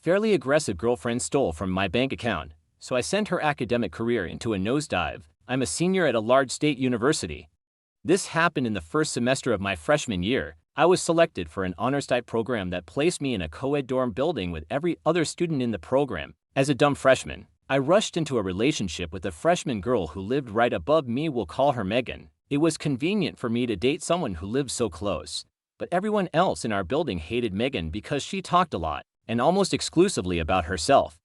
fairly aggressive girlfriend stole from my bank account, so I sent her academic career into a nosedive. I'm a senior at a large state university. This happened in the first semester of my freshman year. I was selected for an honors-type program that placed me in a co-ed dorm building with every other student in the program. As a dumb freshman, I rushed into a relationship with a freshman girl who lived right above me. We'll call her Megan. It was convenient for me to date someone who lived so close. But everyone else in our building hated Megan because she talked a lot, and almost exclusively about herself.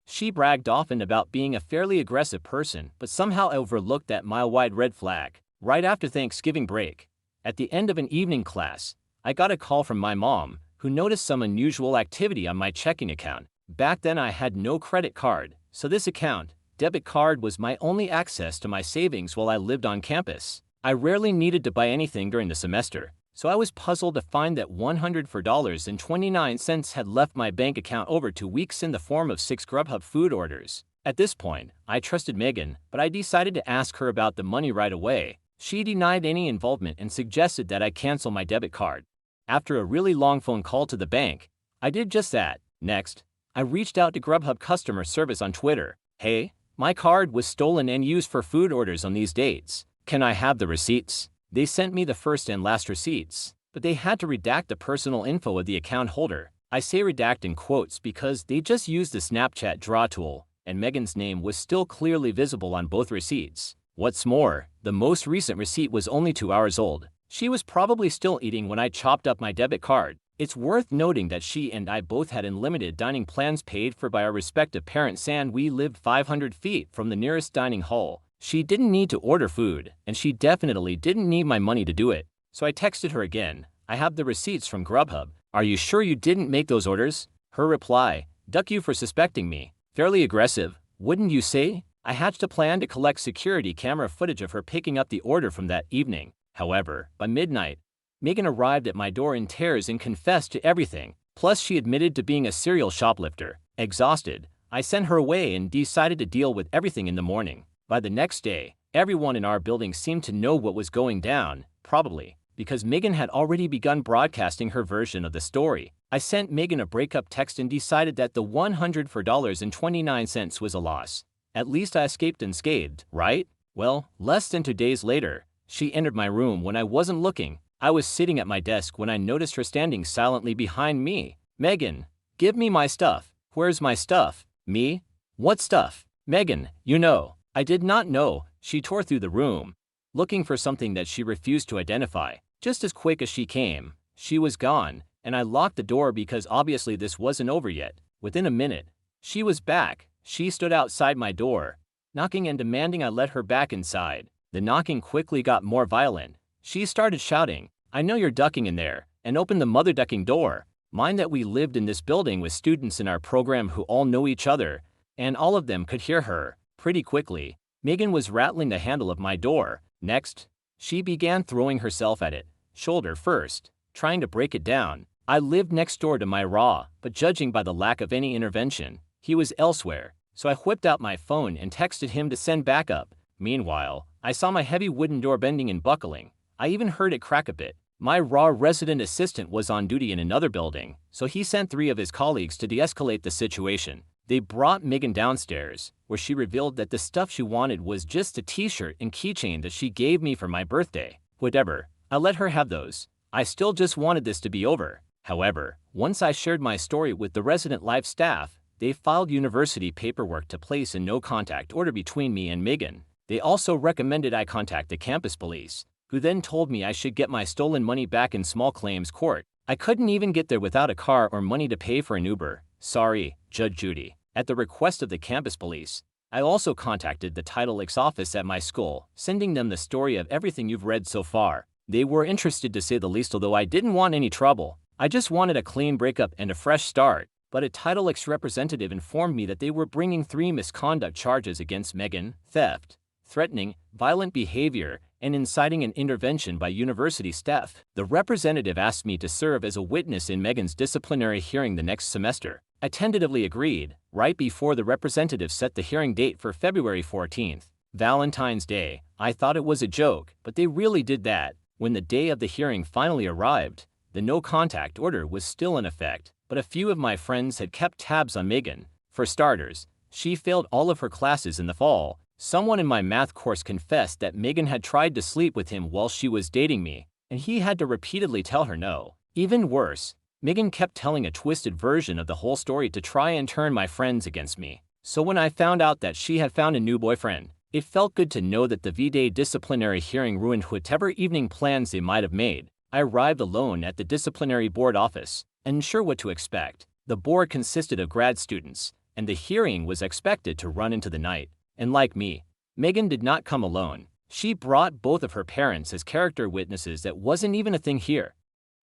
She bragged often about being a fairly aggressive person, but somehow I overlooked that mile-wide red flag. Right after Thanksgiving break, at the end of an evening class, I got a call from my mom, who noticed some unusual activity on my checking account. Back then I had no credit card, so this account, debit card, was my only access to my savings while I lived on campus. I rarely needed to buy anything during the semester, so I was puzzled to find that $104.29 had left my bank account over 2 weeks in the form of 6 Grubhub food orders. At this point, I trusted Megan, but I decided to ask her about the money right away. She denied any involvement and suggested that I cancel my debit card. After a really long phone call to the bank, I did just that. Next, I reached out to Grubhub customer service on Twitter. Hey, my card was stolen and used for food orders on these dates. Can I have the receipts? They sent me the first and last receipts, but they had to redact the personal info of the account holder. I say redact in quotes because they just used the Snapchat draw tool, and Megan's name was still clearly visible on both receipts. What's more, the most recent receipt was only 2 hours old. She was probably still eating when I chopped up my debit card. It's worth noting that she and I both had unlimited dining plans paid for by our respective parents, and we lived 500 feet from the nearest dining hall. She didn't need to order food, and she definitely didn't need my money to do it. So I texted her again. I have the receipts from Grubhub. Are you sure you didn't make those orders? Her reply, duck you for suspecting me. Fairly aggressive, wouldn't you say? I hatched a plan to collect security camera footage of her picking up the order from that evening. However, by midnight, Megan arrived at my door in tears and confessed to everything. Plus, she admitted to being a serial shoplifter. Exhausted, I sent her away and decided to deal with everything in the morning. By the next day, everyone in our building seemed to know what was going down, probably because Megan had already begun broadcasting her version of the story. I sent Megan a breakup text and decided that the $104.29 was a loss. At least I escaped unscathed, right? Well, less than 2 days later, she entered my room when I wasn't looking. I was sitting at my desk when I noticed her standing silently behind me. Megan, give me my stuff. Where's my stuff? Me? What stuff? Megan, you know. I did not know. She tore through the room, looking for something that she refused to identify. Just as quick as she came, she was gone, and I locked the door because obviously this wasn't over yet. Within a minute, she was back. She stood outside my door, knocking and demanding I let her back inside. The knocking quickly got more violent. She started shouting, I know you're ducking in there, and opened the mother-ducking door. Mind that we lived in this building with students in our program who all know each other, and all of them could hear her. Pretty quickly, Megan was rattling the handle of my door. Next, she began throwing herself at it, shoulder first, trying to break it down. I lived next door to my Raw, but judging by the lack of any intervention, he was elsewhere. So I whipped out my phone and texted him to send backup. Meanwhile, I saw my heavy wooden door bending and buckling. I even heard it crack a bit. My Raw resident assistant was on duty in another building, so he sent 3 of his colleagues to de-escalate the situation. They brought Megan downstairs, where she revealed that the stuff she wanted was just a t-shirt and keychain that she gave me for my birthday. Whatever, I let her have those. I still just wanted this to be over. However, once I shared my story with the resident life staff, they filed university paperwork to place a no-contact order between me and Megan. They also recommended I contact the campus police, who then told me I should get my stolen money back in small claims court. I couldn't even get there without a car or money to pay for an Uber. Sorry, Judge Judy. At the request of the campus police, I also contacted the Title X office at my school, sending them the story of everything you've read so far. They were interested to say the least, although I didn't want any trouble. I just wanted a clean breakup and a fresh start. But a Title X representative informed me that they were bringing 3 misconduct charges against Megan: theft, threatening, violent behavior, and inciting an intervention by university staff. The representative asked me to serve as a witness in Megan's disciplinary hearing the next semester. I tentatively agreed, right before the representative set the hearing date for February 14th, Valentine's Day. I thought it was a joke, but they really did that. When the day of the hearing finally arrived, the no-contact order was still in effect. but a few of my friends had kept tabs on Megan. For starters, she failed all of her classes in the fall. Someone in my math course confessed that Megan had tried to sleep with him while she was dating me, and he had to repeatedly tell her no. Even worse, Megan kept telling a twisted version of the whole story to try and turn my friends against me. So when I found out that she had found a new boyfriend, it felt good to know that the V-Day disciplinary hearing ruined whatever evening plans they might have made. I arrived alone at the disciplinary board office, unsure what to expect. The board consisted of grad students, and the hearing was expected to run into the night. And like me, Megan did not come alone. She brought both of her parents as character witnesses. That wasn't even a thing here.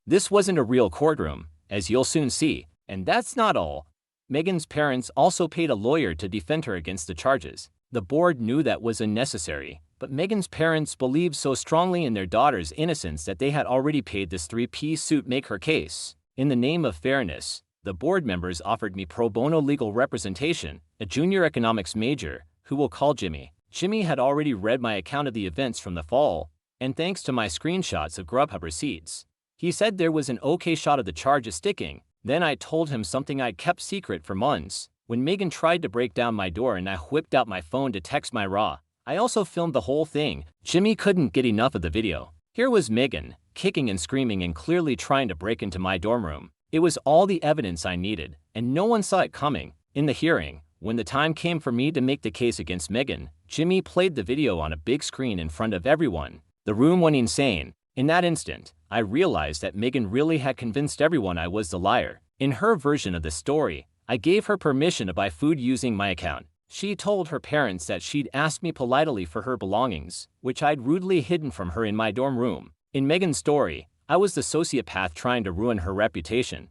This wasn't a real courtroom, as you'll soon see, and that's not all. Megan's parents also paid a lawyer to defend her against the charges. The board knew that was unnecessary, but Megan's parents believed so strongly in their daughter's innocence that they had already paid this three-piece suit make her case. In the name of fairness, the board members offered me pro bono legal representation, a junior economics major, who we'll call Jimmy. Jimmy had already read my account of the events from the fall, and thanks to my screenshots of Grubhub receipts, he said there was an okay shot of the charges sticking. Then I told him something I'd kept secret for months. When Megan tried to break down my door and I whipped out my phone to text my raw, I also filmed the whole thing. Jimmy couldn't get enough of the video. Here was Megan, kicking and screaming and clearly trying to break into my dorm room. It was all the evidence I needed, and no one saw it coming. In the hearing, when the time came for me to make the case against Megan, Jimmy played the video on a big screen in front of everyone. The room went insane. In that instant, I realized that Megan really had convinced everyone I was the liar. In her version of the story, I gave her permission to buy food using my account. She told her parents that she'd asked me politely for her belongings, which I'd rudely hidden from her in my dorm room. In Megan's story, I was the sociopath trying to ruin her reputation.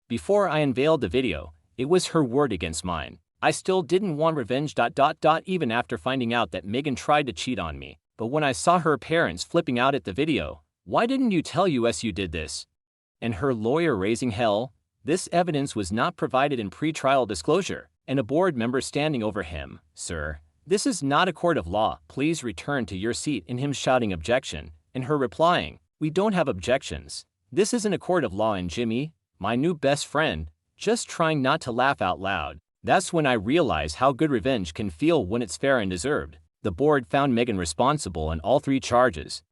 Before I unveiled the video, it was her word against mine. I still didn't want revenge. Even after finding out that Megan tried to cheat on me. But when I saw her parents flipping out at the video, "Why didn't you tell us you did this?" and her lawyer raising hell, this evidence was not provided in pre-trial disclosure, and a board member standing over him, "Sir, this is not a court of law. Please return to your seat," and him shouting objection, and her replying, "We don't have objections. This isn't a court of law." And Jimmy, my new best friend, just trying not to laugh out loud. That's when I realized how good revenge can feel when it's fair and deserved. The board found Megan responsible on all 3 charges.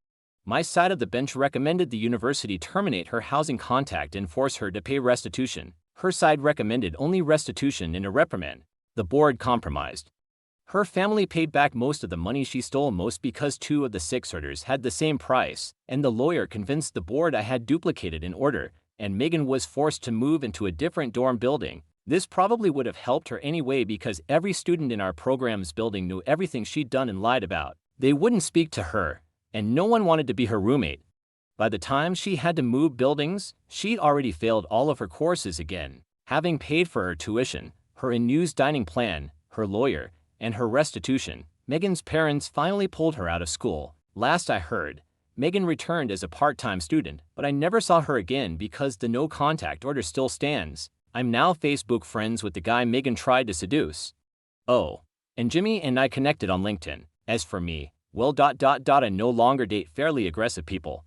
My side of the bench recommended the university terminate her housing contract and force her to pay restitution. Her side recommended only restitution and a reprimand. The board compromised. Her family paid back most of the money she stole, most because 2 of the 6 orders had the same price, and the lawyer convinced the board I had duplicated an order, and Megan was forced to move into a different dorm building. This probably would have helped her anyway because every student in our program's building knew everything she'd done and lied about. They wouldn't speak to her, and no one wanted to be her roommate. By the time she had to move buildings, she'd already failed all of her courses again. Having paid for her tuition, her unused dining plan, her lawyer, and her restitution, Megan's parents finally pulled her out of school. Last I heard, Megan returned as a part-time student, but I never saw her again because the no contact order still stands. I'm now Facebook friends with the guy Megan tried to seduce. Oh, and Jimmy and I connected on LinkedIn. As for me, well, I no longer date fairly aggressive people.